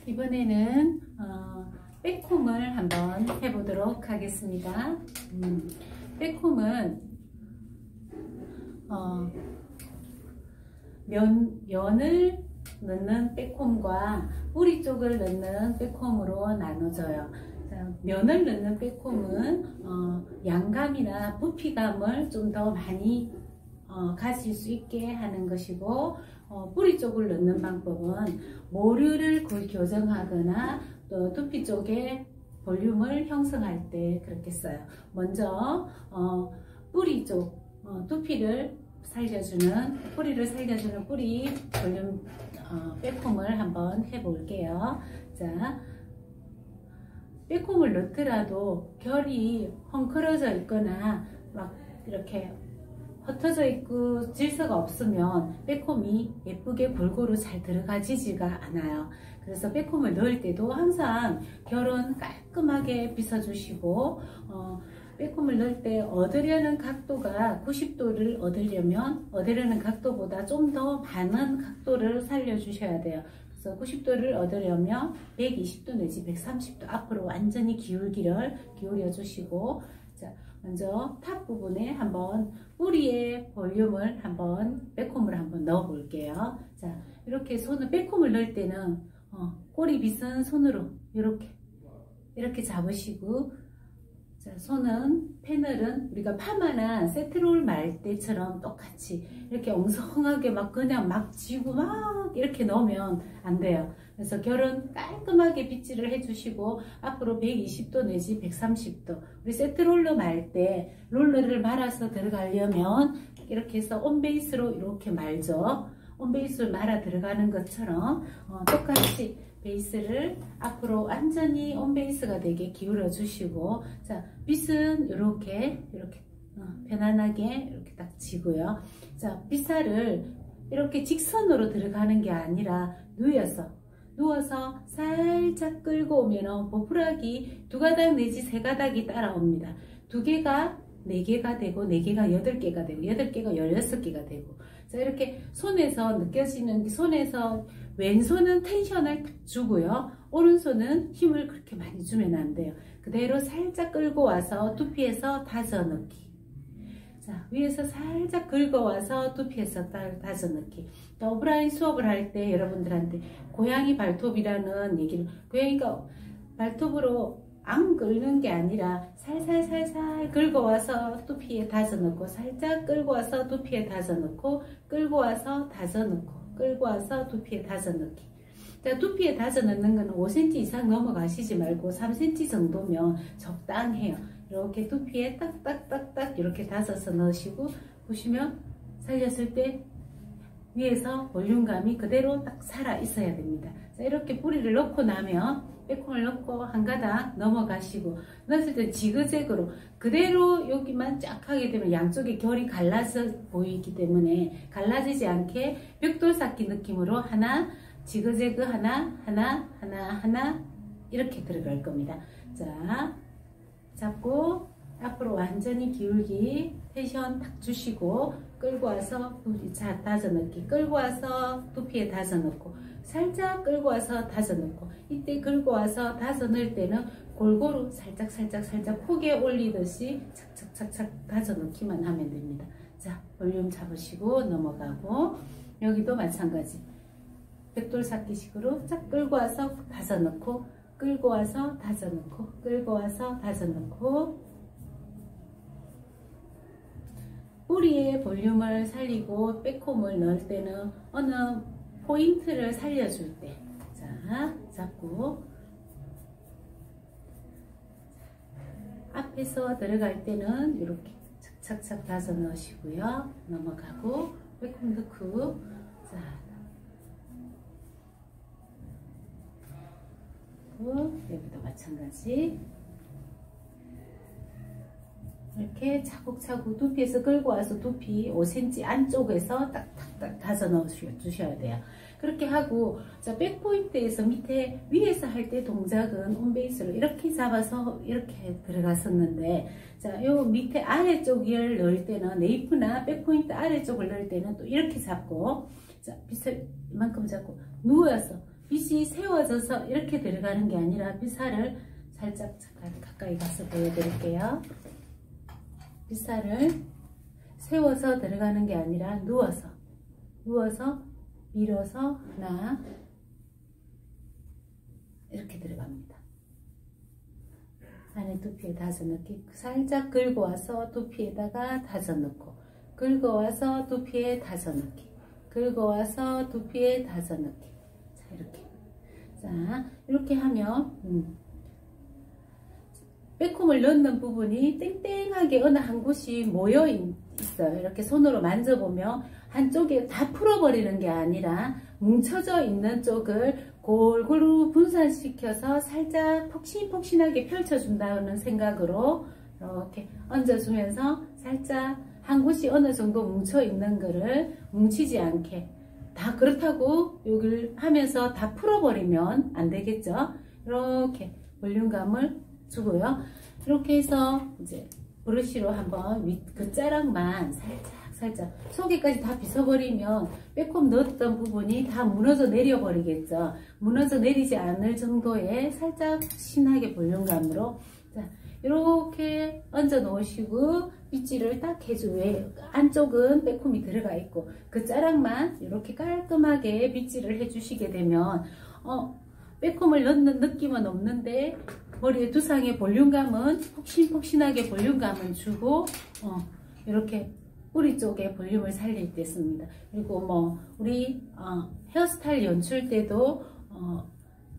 이번에는 백홈을 한번 해보도록 하겠습니다. 백홈은 면을 넣는 백홈과 뿌리 쪽을 넣는 백홈으로 나눠져요. 면을 넣는 백홈은 양감이나 부피감을 좀 더 많이 가질 수 있게 하는 것이고, 뿌리 쪽을 넣는 방법은 모류를 교정하거나 또 두피 쪽에 볼륨을 형성할 때 그렇게 써요. 먼저 뿌리 쪽 두피를 살려주는 뿌리 볼륨 백홈을 한번 해볼게요. 자, 백홈을 넣더라도 결이 헝클어져 있거나 막 이렇게 흩어져 있고 질서가 없으면 백홈이 예쁘게 골고루 잘 들어가지지가 않아요. 그래서 백홈을 넣을 때도 항상 결은 깔끔하게 빗어주시고, 백홈을 넣을 때 얻으려는 각도가 90도를 얻으려는 각도보다 좀 더 많은 각도를 살려주셔야 돼요. 그래서 90도를 얻으려면 120도 내지 130도 앞으로 완전히 기울여 주시고, 자, 먼저 탑 부분에 한번 뿌리의 볼륨을 백홈을 한번 넣어 볼게요. 자, 이렇게 백홈을 넣을 때는 꼬리 빗은 손으로 이렇게 잡으시고, 자, 패널은 우리가 파마나 세트롤 말 때처럼 똑같이 이렇게 엉성하게 그냥 막 쥐고 막 이렇게 넣으면 안 돼요. 그래서 결은 깔끔하게 빗질을 해주시고, 앞으로 120도 내지 130도, 우리 세트롤러 말 때 롤러를 말아서 들어가려면 이렇게 해서 온베이스로 이렇게 말죠. 온베이스를 말아 들어가는 것처럼 똑같이 베이스를 앞으로 완전히 온베이스가 되게 기울여 주시고, 자, 빗은 이렇게 편안하게 이렇게 딱 지고요. 자, 빗살을 이렇게 직선으로 들어가는 게 아니라 누워서 살짝 끌고 오면 보풀하기 2가닥 내지 3가닥이 따라옵니다. 2개가 4개가 되고, 4개가 8개가 되고, 8개가 16개가 되고, 자, 이렇게 손에서 느껴지는, 왼손은 텐션을 딱 주고요, 오른손은 힘을 그렇게 많이 주면 안 돼요. 그대로 살짝 끌고 와서 두피에서 다져 넣기. 자, 위에서 살짝 긁어와서 두피에서 다져 넣기. 또 오프라인 수업을 할 때 여러분들한테 고양이 발톱이라는 얘기를, 고양이가 발톱으로 안 긁는 게 아니라 살살 긁어와서 두피에 다져 넣고, 살짝 끌고 와서 두피에 다져 넣고, 끌고 와서 다져 넣고, 끌고 와서 두피에 다져 넣기. 자, 두피에 다져 넣는 거는 5cm 이상 넘어가시지 말고 3cm 정도면 적당해요. 이렇게 두피에 딱딱딱딱 이렇게 다져서 넣으시고, 보시면 살렸을 때 위에서 볼륨감이 그대로 딱 살아 있어야 됩니다. 자, 이렇게 뿌리를 넣고 나면 백홈을 넣고 한 가닥 넘어가시고, 넣었을 때 지그재그로 그대로 여기만 쫙 하게 되면 양쪽에 결이 갈라져 보이기 때문에 갈라지지 않게 벽돌 쌓기 느낌으로 하나, 지그재그 하나 이렇게 들어갈 겁니다. 자, 잡고 앞으로 완전히 기울기 텐션 딱 주시고, 끌고 와서 다져 넣기, 끌고 와서 두피에 다져 넣고, 살짝 끌고 와서 다져 넣고, 이때 끌고 와서 다져 넣을 때는 골고루 살짝 폭에 올리듯이 착착 다져 넣기만 하면 됩니다. 자, 볼륨 잡으시고 넘어가고, 여기도 마찬가지 벽돌 쌓기식으로 쫙 끌고 와서 다져 넣고, 끌고 와서 다져 넣고, 끌고 와서 다져 넣고, 뿌리의 볼륨을 살리고 백홈을 넣을 때는 어느 포인트를 살려줄 때, 자, 잡고 앞에서 들어갈 때는 이렇게 착착 다져 넣으시고요. 넘어가고 백홈 넣고, 자, 여기도 마찬가지 이렇게 차곡차곡 두피에서 끌고 와서 두피 5cm 안쪽에서 딱딱딱 다져 넣어 주셔야 돼요. 그렇게 하고, 자, 백포인트에서 위에서 할 때 동작은 온베이스로 이렇게 잡아서 이렇게 들어갔었는데, 자, 요 밑에 아래쪽을 넣을 때는 네이프나 백포인트 아래쪽을 넣을 때는 또 이렇게 잡고, 자, 빗을 이만큼 잡고 누워서 빗이 세워져서 이렇게 들어가는 게 아니라 빗살을 살짝 잠깐 가까이 가서 보여드릴게요. 빗살을 세워서 들어가는 게 아니라 누워서 밀어서 하나 이렇게 들어갑니다. 안에 두피에 다져 넣기, 살짝 긁어 와서 두피에다가 다져 넣고, 긁어 와서 두피에 다져 넣기, 긁어 와서 두피에 다져 넣기. 자, 이렇게. 자, 이렇게 하면 빼콤을 넣는 부분이 땡땡하게 어느 한 곳이 모여 있어요. 이렇게 손으로 만져보면 한쪽에 다 풀어버리는 게 아니라 뭉쳐져 있는 쪽을 골고루 분산시켜서 살짝 폭신폭신하게 펼쳐준다는 생각으로 이렇게 얹어주면서 살짝 한 곳이 어느 정도 뭉쳐 있는 거를 뭉치지 않게, 다 그렇다고 여기를 하면서 다 풀어버리면 안 되겠죠. 이렇게 볼륨감을 주고요. 이렇게 해서 이제 브러쉬로 한번 그 자락만 살짝 속에까지 다 빗어버리면 빼꼼 넣었던 부분이 다 무너져 내려 버리겠죠. 무너져 내리지 않을 정도의 살짝 신하게 볼륨감으로, 자, 이렇게 얹어 놓으시고 빗질을 딱 해줘요. 안쪽은 빼꼼이 들어가 있고 그 자락만 이렇게 깔끔하게 빗질을 해주시게 되면 빼꼼을 넣는 느낌은 없는데 머리의 두상의 볼륨감은 폭신폭신하게 볼륨감을 주고 이렇게 뿌리 쪽에 볼륨을 살릴 때 씁니다. 그리고 뭐 우리 헤어스타일 연출 때도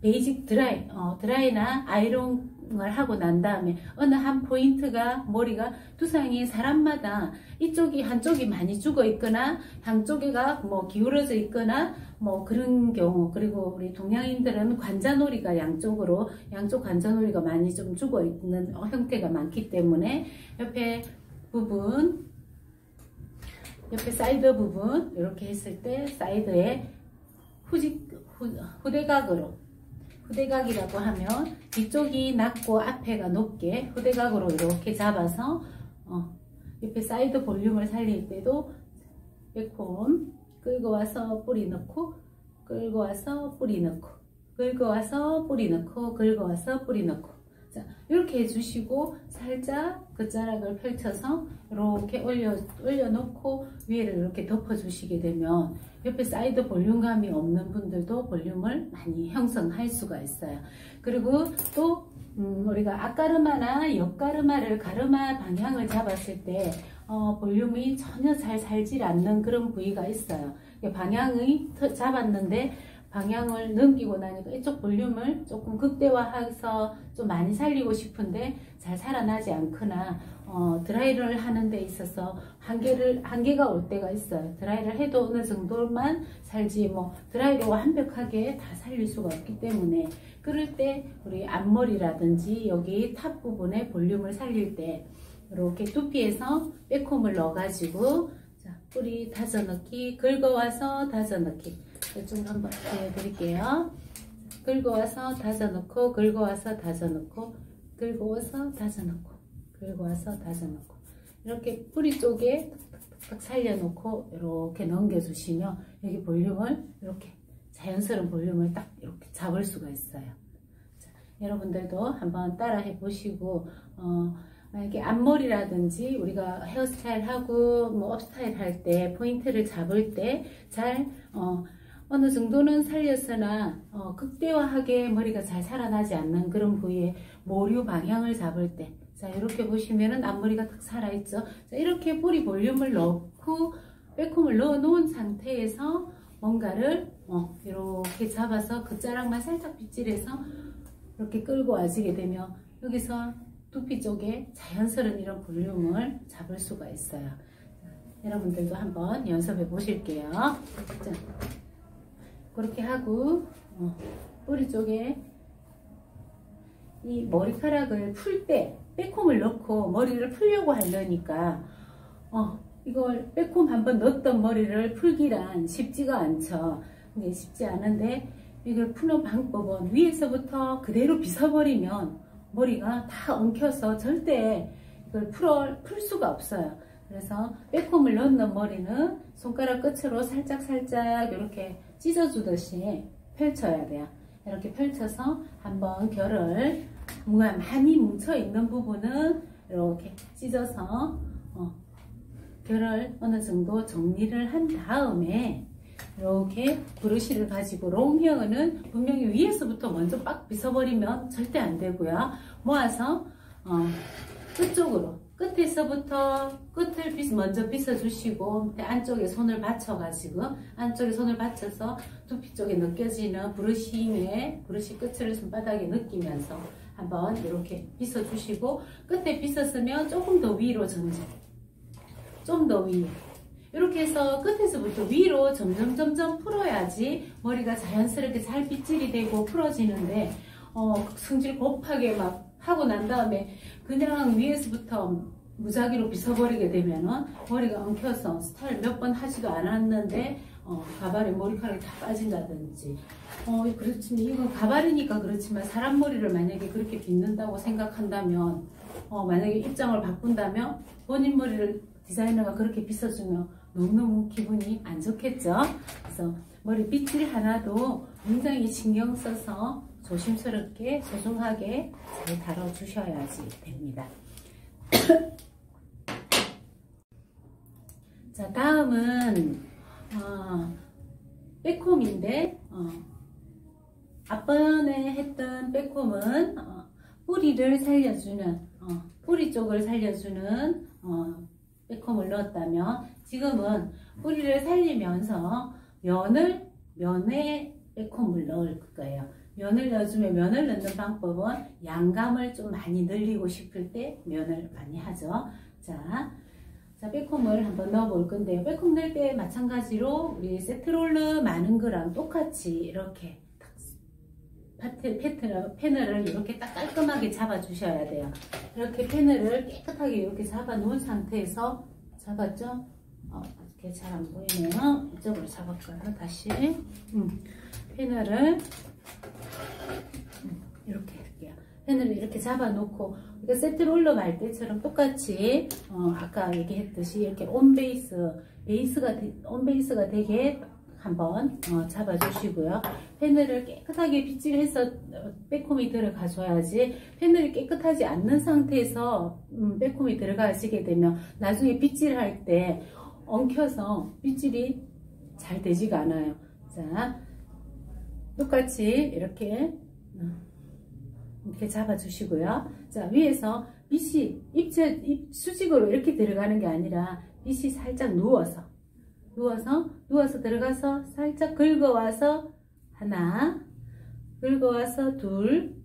베이직 드라이나 아이롱을 하고 난 다음에 어느 한 포인트가 머리가 두상이 사람마다 이쪽이 한쪽이 많이 죽어 있거나 한쪽에가 뭐 기울어져 있거나 뭐 그런 경우, 그리고 우리 동양인들은 관자놀이가 양쪽 관자놀이가 많이 좀 죽어 있는 형태가 많기 때문에 옆에 사이드 부분 이렇게 했을 때 사이드에 후대각이라고 하면 뒤쪽이 낮고 앞에가 높게 후대각으로 이렇게 잡아서 옆에 사이드 볼륨을 살릴 때도 빼콤 끌고 와서 뿌리 넣고, 끌고 와서 뿌리 넣고, 끌고 와서 뿌리 넣고, 끌고 와서 뿌리 넣고. 자, 이렇게 해주시고 살짝 그 자락을 펼쳐서 이렇게 올려놓고 위에를 이렇게 덮어주시게 되면 옆에 사이드 볼륨감이 없는 분들도 볼륨을 많이 형성할 수가 있어요. 그리고 또 우리가 앞가르마나 옆가르마를 가르마 방향을 잡았을 때 볼륨이 전혀 잘 살질 않는 그런 부위가 있어요. 방향을 잡았는데 방향을 넘기고 나니까 이쪽 볼륨을 조금 극대화해서 좀 많이 살리고 싶은데 잘 살아나지 않거나 드라이를 하는 데 있어서 한계가 올 때가 있어요. 드라이를 해도 어느 정도만 살지 뭐 드라이로 완벽하게 다 살릴 수가 없기 때문에, 그럴 때 우리 앞머리라든지 여기 탑 부분에 볼륨을 살릴 때 이렇게 두피에서 빼콤을 넣어가지고 자, 뿌리 다져 넣기, 긁어와서 다져 넣기 이쪽으로 한번 보여드릴게요. 긁어와서 다져 넣고, 긁어와서 다져 넣고, 긁어와서 다져 넣고, 긁어와서 다져 넣고, 이렇게 뿌리 쪽에 탁탁탁 살려놓고 이렇게 넘겨주시면 여기 볼륨을 이렇게 자연스러운 볼륨을 딱 이렇게 잡을 수가 있어요. 자, 여러분들도 한번 따라 해보시고 만약에 앞머리라든지 우리가 헤어스타일 하고 뭐 업스타일 할 때 포인트를 잡을 때 잘 어느 정도는 살렸으나 극대화하게 머리가 잘 살아나지 않는 그런 부위에 모류 방향을 잡을 때, 자, 이렇게 보시면은 앞머리가 딱 살아있죠. 자, 이렇게 뿌리 볼륨을 넣고 빼콤을 넣어 놓은 상태에서 뭔가를 이렇게 잡아서 그 자락만 살짝 빗질해서 이렇게 끌고 와지게 되면 여기서 두피 쪽에 자연스러운 이런 볼륨을 잡을 수가 있어요. 자, 여러분들도 한번 연습해 보실게요. 자, 그렇게 하고 뿌리 쪽에 이 머리카락을 풀 때 빼콤을 넣고 머리를 풀려고 하려니까 이걸 빼콤 한번 넣었던 머리를 풀기란 쉽지가 않죠. 근데 쉽지 않은데 이걸 푸는 방법은 위에서부터 그대로 빗어버리면 머리가 다 엉켜서 절대 이걸 풀 수가 없어요. 그래서 빼콤을 넣는 머리는 손가락 끝으로 살짝 이렇게 찢어주듯이 펼쳐야 돼요. 이렇게 펼쳐서 한번 결을 많이 뭉쳐있는 부분은 이렇게 찢어서 결을 어느 정도 정리를 한 다음에 이렇게 브러쉬를 가지고 롱헤어는 분명히 위에서부터 먼저 빡 빗어버리면 절대 안 되고요. 모아서 끝쪽으로 끝에서부터 끝을 먼저 빗어주시고 안쪽에 손을 받쳐가지고 안쪽에 손을 받쳐서 두피 쪽에 느껴지는 브러쉬 힘에 브러쉬 끝을 손바닥에 느끼면서 한번 이렇게 빗어주시고 끝에 빗었으면 조금 더 위로 전진 좀 더 위에 이렇게 해서 끝에서부터 위로 점점 풀어야지 머리가 자연스럽게 잘 빗질이 되고 풀어지는데 승질 곱하게 막 하고 난 다음에 그냥 위에서부터 무작위로 빗어버리게 되면은 머리가 엉켜서 스타일 몇 번 하지도 않았는데 가발에 머리카락이 다 빠진다든지 그렇지만 이건 가발이니까 그렇지만 사람 머리를 만약에 그렇게 빗는다고 생각한다면 만약에 입장을 바꾼다면 본인 머리를 디자이너가 그렇게 빗어주면 너무너무 기분이 안 좋겠죠. 그래서 머리 빗질 하나도 굉장히 신경 써서 조심스럽게 소중하게 잘 다뤄주셔야지 됩니다. 자, 다음은 백홈인데 앞번에 했던 백홈은 뿌리를 살려주는 뿌리 쪽을 살려주는 백홈을 넣었다면 지금은 뿌리를 살리면서 면에 백홈을 넣을 거예요. 면을 넣어주면 면을 넣는 방법은 양감을 좀 많이 늘리고 싶을 때 면을 많이 하죠. 자, 백홈을 한번 넣어 볼 건데요. 백홈 넣을 때 마찬가지로 우리 세트롤러 많은 거랑 똑같이 이렇게 패널을 이렇게 딱 깔끔하게 잡아 주셔야 돼요. 이렇게 패널을 깨끗하게 이렇게 잡아 놓은 상태에서 잡았죠? 이렇게 잘 안 보이네요. 이쪽으로 잡을까요? 다시 패널을 이렇게 할게요. 패널을 이렇게 잡아 놓고 그러니까 세트롤러 말 때처럼 똑같이 아까 얘기했듯이 이렇게 온베이스가 되게 한번 잡아주시고요. 패널을 깨끗하게 빗질해서 백홈이 들어가줘야지 패널이 깨끗하지 않는 상태에서 백홈이 들어가시게 되면 나중에 빗질할 때 엉켜서 빗질이 잘 되지가 않아요. 자, 똑같이 이렇게 잡아주시고요. 자, 위에서 빗이 수직으로 이렇게 들어가는 게 아니라 빗이 살짝 누워서 들어가서 살짝 긁어와서 하나, 긁어와서 둘,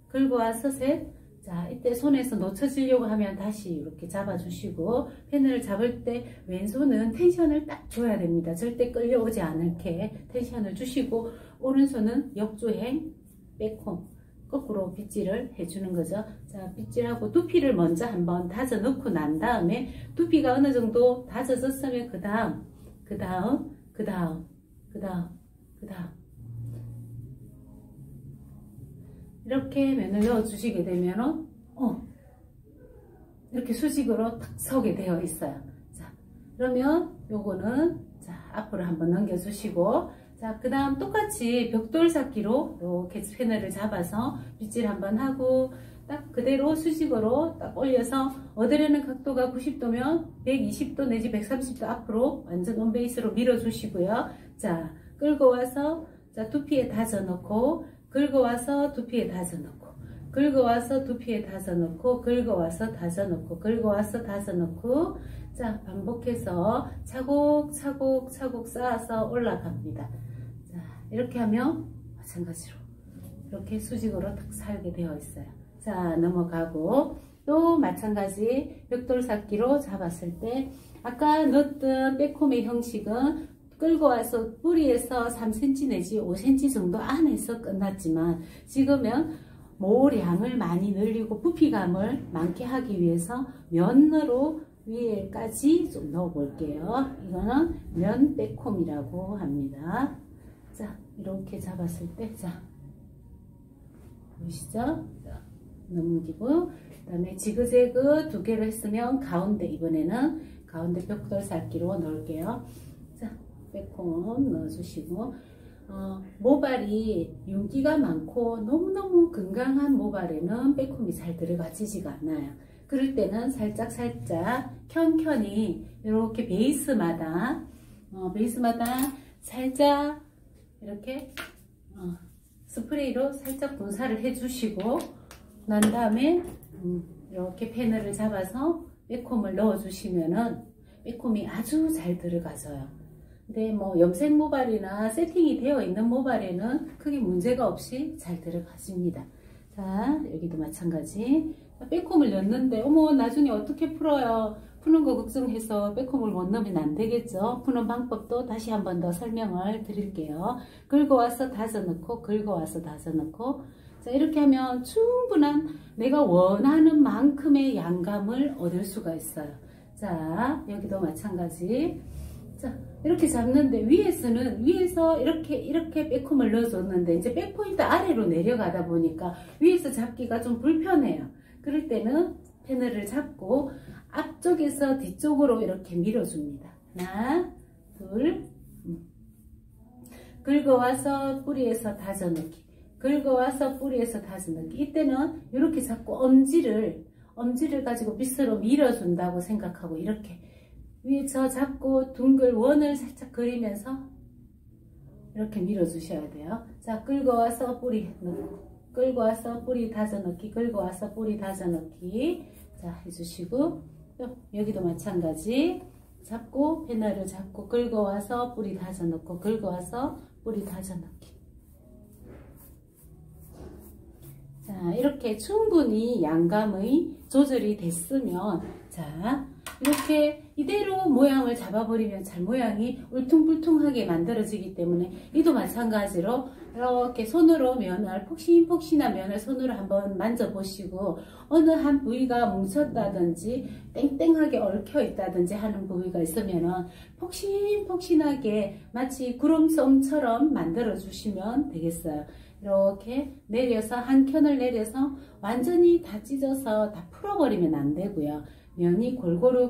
긁어와서 셋. 자, 이때 손에서 놓쳐지려고 하면 다시 이렇게 잡아주시고 패널을 잡을 때 왼손은 텐션을 딱 줘야 됩니다. 절대 끌려오지 않게 텐션을 주시고 오른손은 역주행, 백홈 거꾸로 빗질을 해주는 거죠. 자, 빗질하고 두피를 먼저 한번 다져 넣고 난 다음에 두피가 어느 정도 다져졌으면 그 다음 이렇게 면을 넣어 주시게 되면은 이렇게 수직으로 탁 서게 되어 있어요. 자, 그러면 요거는 자, 앞으로 한번 넘겨 주시고 자, 그 다음 똑같이 벽돌삭기로 이렇게 패널을 잡아서 빗질 한번 하고 딱 그대로 수직으로 딱 올려서 얻으려는 각도가 90도면 120도 내지 130도 앞으로 완전 온베이스로 밀어주시고요. 자, 끌고 와서 자, 두피에 다져 넣고 긁어와서 두피에 다져 넣고 긁어와서 두피에 다져 넣고 긁어와서 다져 넣고 긁어와서 다져 넣고 자, 반복해서 차곡차곡 쌓아서 올라갑니다. 자, 이렇게 하면 마찬가지로 이렇게 수직으로 딱 살게 되어 있어요. 자, 넘어가고 또 마찬가지 벽돌삭기로 잡았을 때 아까 넣었던 백홈의 형식은 끌고 와서 뿌리에서 3cm 내지 5cm 정도 안에서 끝났지만 지금은 모량을 많이 늘리고 부피감을 많게 하기 위해서 면으로 위에까지 좀 넣어 볼게요. 이거는 면 백홈이라고 합니다. 자, 이렇게 잡았을 때 자, 보이시죠? 자, 넘기고 그 다음에 지그재그 두 개를 했으면 가운데 이번에는 가운데 벽돌삭기로 넣을게요. 자, 백홈 넣어주시고 모발이 윤기가 많고 너무너무 건강한 모발에는 빼꼼이 잘 들어가지지가 않아요. 그럴 때는 살짝 켠켠이 이렇게 베이스마다 살짝 이렇게 스프레이로 살짝 분사를 해주시고 난 다음에 이렇게 패널을 잡아서 빼꼼을 넣어주시면은 빼꼼이 아주 잘 들어가져요. 근데 뭐 염색 모발이나 세팅이 되어 있는 모발에는 크게 문제가 없이 잘 들어가집니다. 자, 여기도 마찬가지. 빼꼼을 넣는데 어머 나중에 어떻게 풀어요? 푸는 거 걱정해서 빼꼼을 못 넣으면 안 되겠죠. 푸는 방법도 다시 한 번 더 설명을 드릴게요. 긁어와서 다져 넣고 긁어와서 다져 넣고, 자, 이렇게 하면 충분한 내가 원하는 만큼의 양감을 얻을 수가 있어요. 자, 여기도 마찬가지. 자, 이렇게 잡는데 위에서 이렇게 빼꼼을 넣어줬는데 이제 백포인트 아래로 내려가다 보니까 위에서 잡기가 좀 불편해요. 그럴 때는 패널을 잡고 앞쪽에서 뒤쪽으로 이렇게 밀어줍니다. 하나, 둘, 긁어와서 뿌리에서 다져 넣기, 긁어와서 뿌리에서 다져 넣기. 이때는 이렇게 잡고 엄지를 가지고 밑으로 밀어준다고 생각하고 이렇게 위에서 잡고 둥글 원을 살짝 그리면서 이렇게 밀어주셔야 돼요. 자, 긁어와서 뿌리 넣고, 긁어와서 뿌리 다져 넣기, 긁어와서 뿌리 다져 넣기. 자, 해주시고, 또 여기도 마찬가지. 잡고, 패널을 잡고, 긁어와서 뿌리 다져 넣고, 긁어와서 뿌리 다져 넣기. 자, 이렇게 충분히 양감의 조절이 됐으면, 자, 이렇게 이대로 모양을 잡아버리면 잘 모양이 울퉁불퉁하게 만들어지기 때문에 이도 마찬가지로 이렇게 손으로 면을 폭신폭신한 면을 손으로 한번 만져보시고 어느 한 부위가 뭉쳤다든지 땡땡하게 얽혀 있다든지 하는 부위가 있으면은 폭신폭신하게 마치 구름솜처럼 만들어 주시면 되겠어요. 이렇게 내려서 한 켠을 내려서 완전히 다 찢어서 다 풀어버리면 안 되고요. 면이 골고루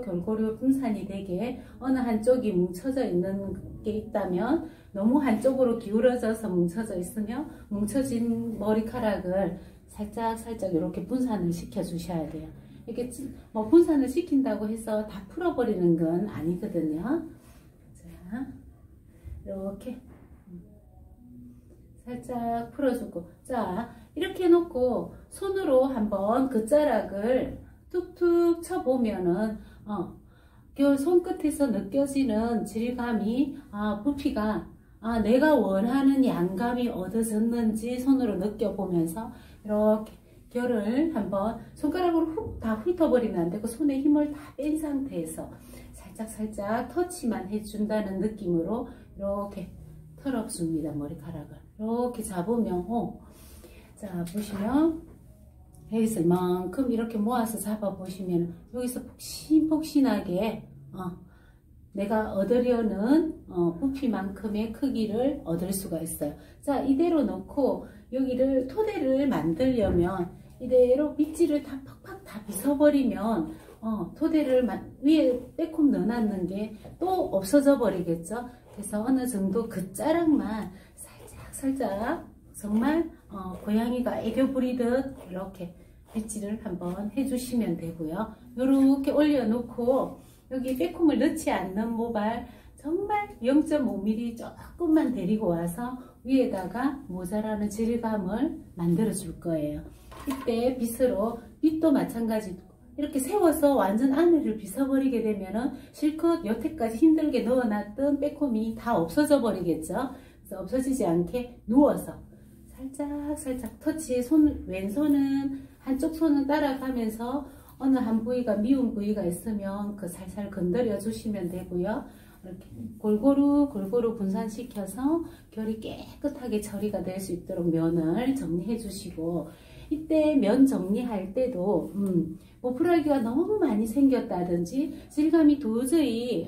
분산이 되게 어느 한쪽이 뭉쳐져 있는 게 있다면 너무 한쪽으로 기울어져서 뭉쳐져 있으면 뭉쳐진 머리카락을 살짝 이렇게 분산을 시켜 주셔야 돼요. 이렇게 뭐 분산을 시킨다고 해서 다 풀어버리는 건 아니거든요. 자, 이렇게 살짝 풀어주고, 자, 이렇게 해놓고 손으로 한번 끝자락을 툭툭 쳐보면은 그 손끝에서 느껴지는 질감이 부피가 내가 원하는 양감이 얻어졌는지 손으로 느껴보면서 이렇게 결을 한번 손가락으로 훅 다 훑어버리면 안 되고 손에 힘을 다 뺀 상태에서 살짝 터치만 해준다는 느낌으로 이렇게 털어줍니다. 머리카락을 이렇게 잡으면 자, 보시면 여기서 이만큼 이렇게 모아서 잡아보시면 여기서 폭신폭신하게 내가 얻으려는 부피만큼의 크기를 얻을 수가 있어요. 자, 이대로 놓고 여기를 토대를 만들려면 이대로 빗질을 다 팍팍 다 빗어버리면 토대를 위에 빼꼼 넣어놨는 게 또 없어져 버리겠죠. 그래서 어느 정도 끝자락만 살짝 정말 고양이가 애교 부리듯 이렇게 빗질을 한번 해주시면 되고요. 이렇게 올려놓고 여기 빼꼼을 넣지 않는 모발 정말 0.5mm 조금만 데리고 와서 위에다가 모자라는 질감을 만들어 줄 거예요. 이때 빗도 마찬가지고 이렇게 세워서 완전 안에를 빗어버리게 되면은 실컷 여태까지 힘들게 넣어놨던 빼꼼이 다 없어져 버리겠죠. 그래서 없어지지 않게 누워서 살짝 터치, 왼손은 한쪽 손은 따라가면서 어느 한 부위가 미운 부위가 있으면 그 살살 건드려 주시면 되고요. 이렇게 골고루 분산시켜서 결이 깨끗하게 처리가 될 수 있도록 면을 정리해 주시고, 이때 면 정리할 때도 보풀하기가 너무 많이 생겼다든지 질감이 도저히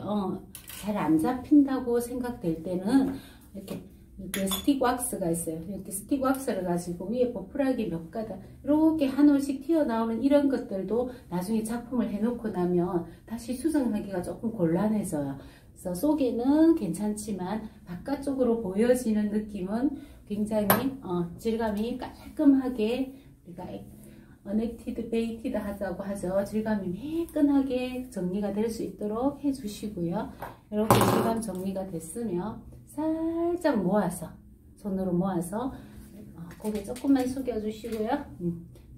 잘 안 잡힌다고 생각될 때는 이렇게 스틱 왁스가 있어요. 이렇게 스틱 왁스를 가지고 위에 보풀하기 몇 가닥 이렇게 한 올씩 튀어나오는 이런 것들도 나중에 작품을 해놓고 나면 다시 수정하기가 조금 곤란해져요. 그래서 속에는 괜찮지만 바깥쪽으로 보여지는 느낌은 굉장히 질감이 깔끔하게, 우리가 어넥티드 베이티드 하자고 하죠. 질감이 매끈하게 정리가 될 수 있도록 해주시고요. 이렇게 질감 정리가 됐으면 살짝 모아서, 손으로 모아서 고개 조금만 숙여주시고요.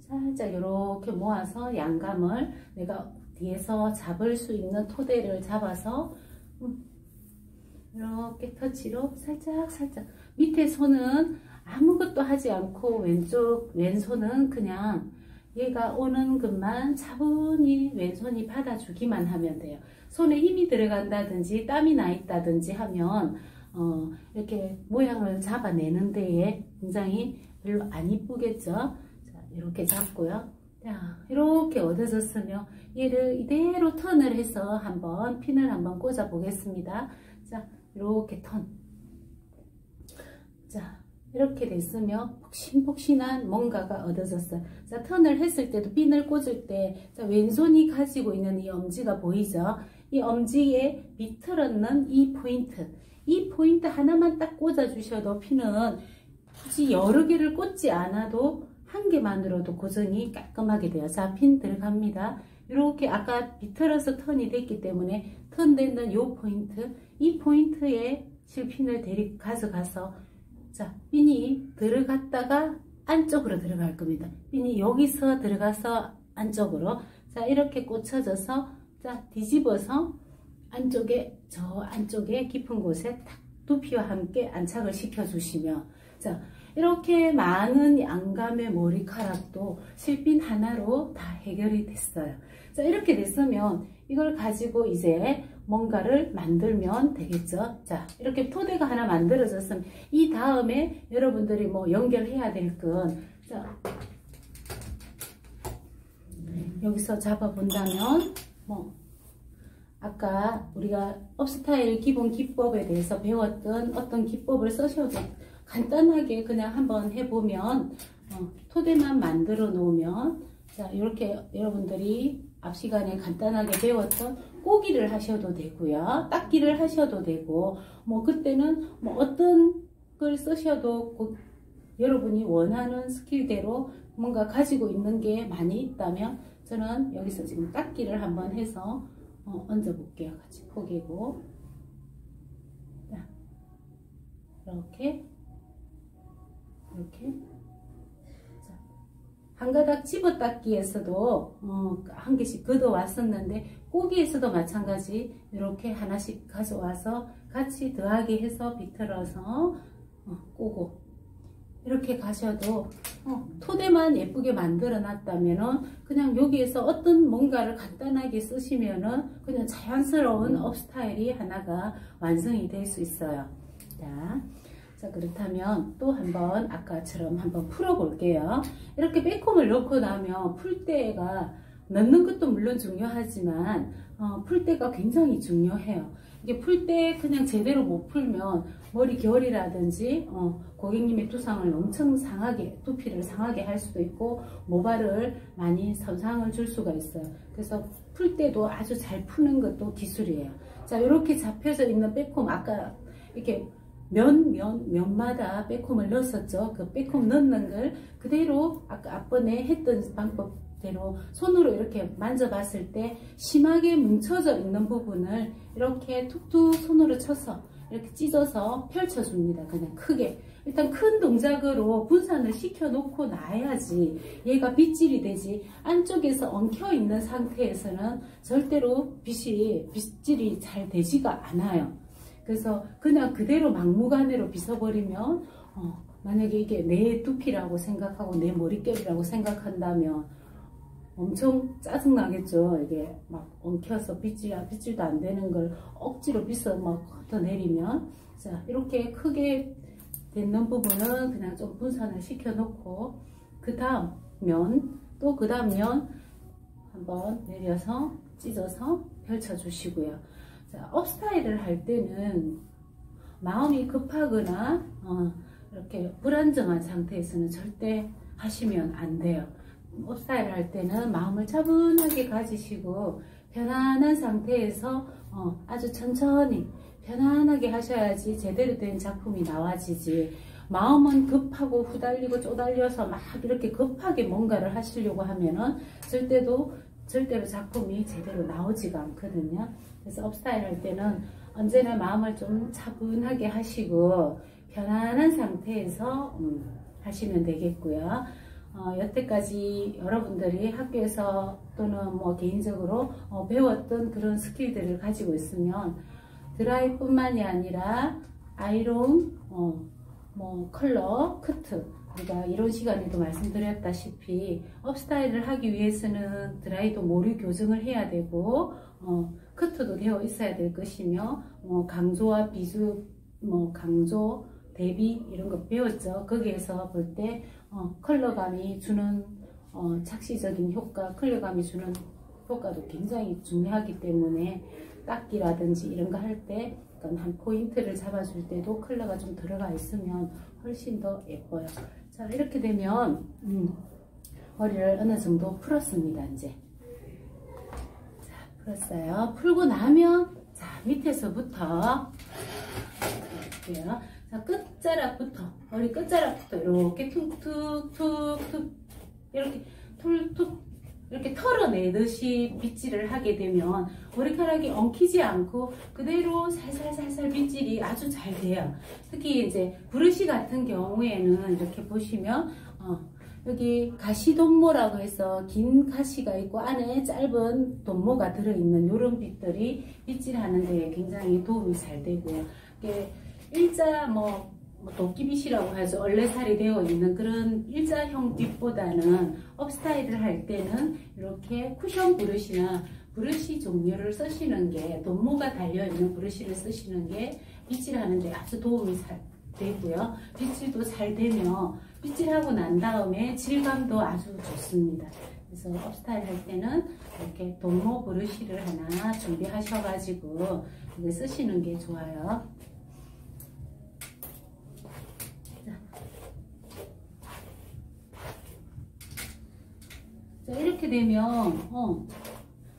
살짝 이렇게 모아서 양감을 내가 뒤에서 잡을 수 있는 토대를 잡아서 이렇게 터치로 살짝 밑에 손은 아무것도 하지 않고 왼손은 그냥 얘가 오는 것만 차분히 왼손이 받아주기만 하면 돼요. 손에 힘이 들어간다든지 땀이 나 있다든지 하면 이렇게 모양을 잡아내는 데에 굉장히 별로 안 이쁘겠죠. 자, 이렇게 잡고요. 자, 이렇게 얻어졌으면 얘를 이대로 턴을 해서 한번 핀을 한번 꽂아 보겠습니다. 자, 이렇게 턴. 자, 이렇게 됐으면 폭신폭신한 뭔가가 얻어졌어요. 자, 턴을 했을 때도 핀을 꽂을 때, 자, 왼손이 가지고 있는 이 엄지가 보이죠? 이 엄지에 비틀었는 이 포인트 하나만 딱 꽂아 주셔도 핀은 굳이 여러 개를 꽂지 않아도 한 개만으로도 고정이 깔끔하게 돼요. 자, 핀 들어갑니다. 이렇게 아까 비틀어서 턴이 됐기 때문에 턴되는 이 포인트에 실핀을 가져가서, 자, 핀이 들어갔다가 안쪽으로 들어갈 겁니다. 핀이 여기서 들어가서 안쪽으로, 자, 이렇게 꽂혀져서, 자, 뒤집어서 저 안쪽에 깊은 곳에 탁 두피와 함께 안착을 시켜 주시면, 자, 이렇게 많은 양감의 머리카락도 실핀 하나로 다 해결이 됐어요. 자, 이렇게 됐으면 이걸 가지고 이제 뭔가를 만들면 되겠죠. 자, 이렇게 토대가 하나 만들어졌으면 이 다음에 여러분들이 뭐 연결해야 될 건, 자, 여기서 잡아 본다면 뭐 아까 우리가 업스타일 기본 기법에 대해서 배웠던 어떤 기법을 쓰셔도 간단하게 그냥 한번 해보면, 토대만 만들어 놓으면, 자, 이렇게 여러분들이 앞 시간에 간단하게 배웠던 꼬기를 하셔도 되고요, 닦기를 하셔도 되고, 뭐 그때는 뭐 어떤 걸 쓰셔도 여러분이 원하는 스킬대로 뭔가 가지고 있는 게 많이 있다면, 저는 여기서 지금 닦기를 한번 해서 얹어 볼게요. 같이 포개고, 자, 이렇게 자, 한 가닥 집어 닦기에서도 한 개씩 걷어 왔었는데, 꼬기에서도 마찬가지 이렇게 하나씩 가져와서 같이 더하기 해서 비틀어서 꼬고, 이렇게 가셔도 토대만 예쁘게 만들어 놨다면은 그냥 여기에서 어떤 뭔가를 간단하게 쓰시면은 그냥 자연스러운 업스타일이 하나가 완성이 될 수 있어요. 자, 그렇다면 또 한번 아까처럼 한번 풀어 볼게요. 이렇게 백홈을 넣고 나면 풀 때가, 넣는 것도 물론 중요하지만 풀 때가 굉장히 중요해요. 이게 풀 때 그냥 제대로 못 풀면 머리 결이라든지 고객님의 두상을 엄청 상하게, 두피를 상하게 할 수도 있고 모발을 많이 손상을 줄 수가 있어요. 그래서 풀 때도 아주 잘 푸는 것도 기술이에요. 자, 이렇게 잡혀져 있는 백홈, 아까 이렇게 면마다 백홈을 넣었었죠. 그 백홈 넣는 걸 그대로 아까 앞번에 했던 방법대로 손으로 이렇게 만져봤을 때 심하게 뭉쳐져 있는 부분을 이렇게 툭툭 손으로 쳐서 이렇게 찢어서 펼쳐줍니다. 그냥 크게. 일단 큰 동작으로 분산을 시켜 놓고 놔야지 얘가 빗질이 되지, 안쪽에서 엉켜 있는 상태에서는 절대로 빗질이 잘 되지가 않아요. 그래서 그냥 그대로 막무가내로 빗어버리면 만약에 이게 내 두피라고 생각하고 내 머릿결이라고 생각한다면 엄청 짜증나겠죠. 이게 막 엉켜서 빗질도 안 되는 걸 억지로 빗어 막 걷어내리면. 자, 이렇게 크게 됐는 부분은 그냥 좀 분산을 시켜 놓고, 그 다음 면 한번 내려서 찢어서 펼쳐 주시고요. 자, 업스타일을 할 때는 마음이 급하거나 이렇게 불안정한 상태에서는 절대 하시면 안 돼요. 업스타일 할 때는 마음을 차분하게 가지시고 편안한 상태에서 아주 천천히 편안하게 하셔야지 제대로 된 작품이 나와지지. 마음은 급하고 후달리고 쪼달려서 막 이렇게 급하게 뭔가를 하시려고 하면은 절대로 작품이 제대로 나오지가 않거든요. 그래서 업스타일 할 때는 언제나 마음을 좀 차분하게 하시고 편안한 상태에서 하시면 되겠고요. 여태까지 여러분들이 학교에서 또는 뭐 개인적으로 배웠던 그런 스킬들을 가지고 있으면 드라이뿐만이 아니라 아이론, 뭐 컬러, 커트, 우리가 이런 시간에도 말씀드렸다시피 업스타일을 하기 위해서는 드라이도 모류 교정을 해야 되고 커트도 되어 있어야 될 것이며 강조와 비수, 강조, 대비 이런 거 배웠죠. 거기에서 볼 때 컬러감이 주는 착시적인 효과, 컬러감이 주는 효과도 굉장히 중요하기 때문에 닦기라든지 이런 거 할 때 한 포인트를 잡아줄 때도 컬러가 좀 들어가 있으면 훨씬 더 예뻐요. 자, 이렇게 되면 머리를 어느 정도 풀었습니다. 이제 자, 풀었어요. 풀고 나면 자, 밑에서부터 이렇게요. 자, 끝자락부터 머리 끝자락부터 이렇게 툭툭툭툭 이렇게 툭툭 이렇게 털어내듯이 빗질을 하게 되면 머리카락이 엉키지 않고 그대로 살살살살 빗질이 아주 잘 돼요. 특히 이제 브러쉬 같은 경우에는 이렇게 보시면 여기 가시돈모라고 해서 긴 가시가 있고 안에 짧은 돈모가 들어있는 이런 빗들이 빗질하는 데 굉장히 도움이 잘 되고요. 일자 도끼빗이라고 하죠. 얼레살이 되어 있는 그런 일자형 빗보다는 업스타일을 할 때는 이렇게 쿠션 브러쉬나 브러쉬 종류를 쓰시는 게 돈모가 달려있는 브러쉬를 쓰시는 게 빗질하는데 아주 도움이 잘 되고요. 빗질도 잘 되며 빗질하고 난 다음에 질감도 아주 좋습니다. 그래서 업스타일 할 때는 이렇게 돈모 브러쉬를 하나 준비하셔가지고 이거 쓰시는 게 좋아요. 자, 이렇게 되면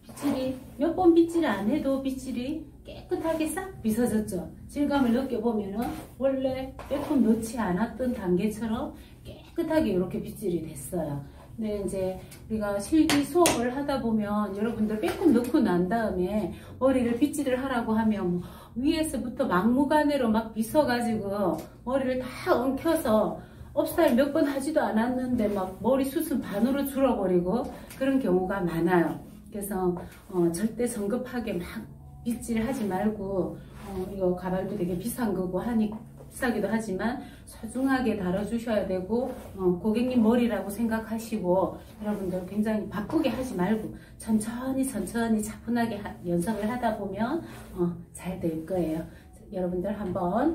빗질이 몇 번 빗질 안 해도 빗질이 깨끗하게 싹 빗어졌죠. 질감을 느껴보면은 원래 빼꼼 넣지 않았던 단계처럼 깨끗하게 이렇게 빗질이 됐어요. 근데 이제 우리가 실기 수업을 하다 보면 여러분들 빼꼼 넣고 난 다음에 머리를 빗질을 하라고 하면 위에서부터 막무가내로 막 빗어가지고 머리를 다 엉켜서 업스타일 몇 번 하지도 않았는데 막 머리숱은 반으로 줄어버리고 그런 경우가 많아요. 그래서 절대 성급하게 막 빗질 하지 말고 이거 가발도 되게 비싼 거고 비싸기도 하지만 소중하게 다뤄주셔야 되고 고객님 머리라고 생각하시고 여러분들 굉장히 바쁘게 하지 말고 천천히 차분하게 연습을 하다 보면 잘 될 거예요. 여러분들 한번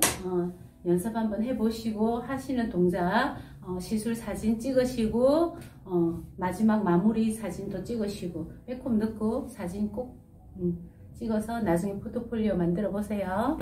연습 한번 해보시고 하시는 동작 시술 사진 찍으시고 마지막 마무리 사진도 찍으시고 빼꼼 넣고 사진 꼭 찍어서 나중에 포트폴리오 만들어 보세요.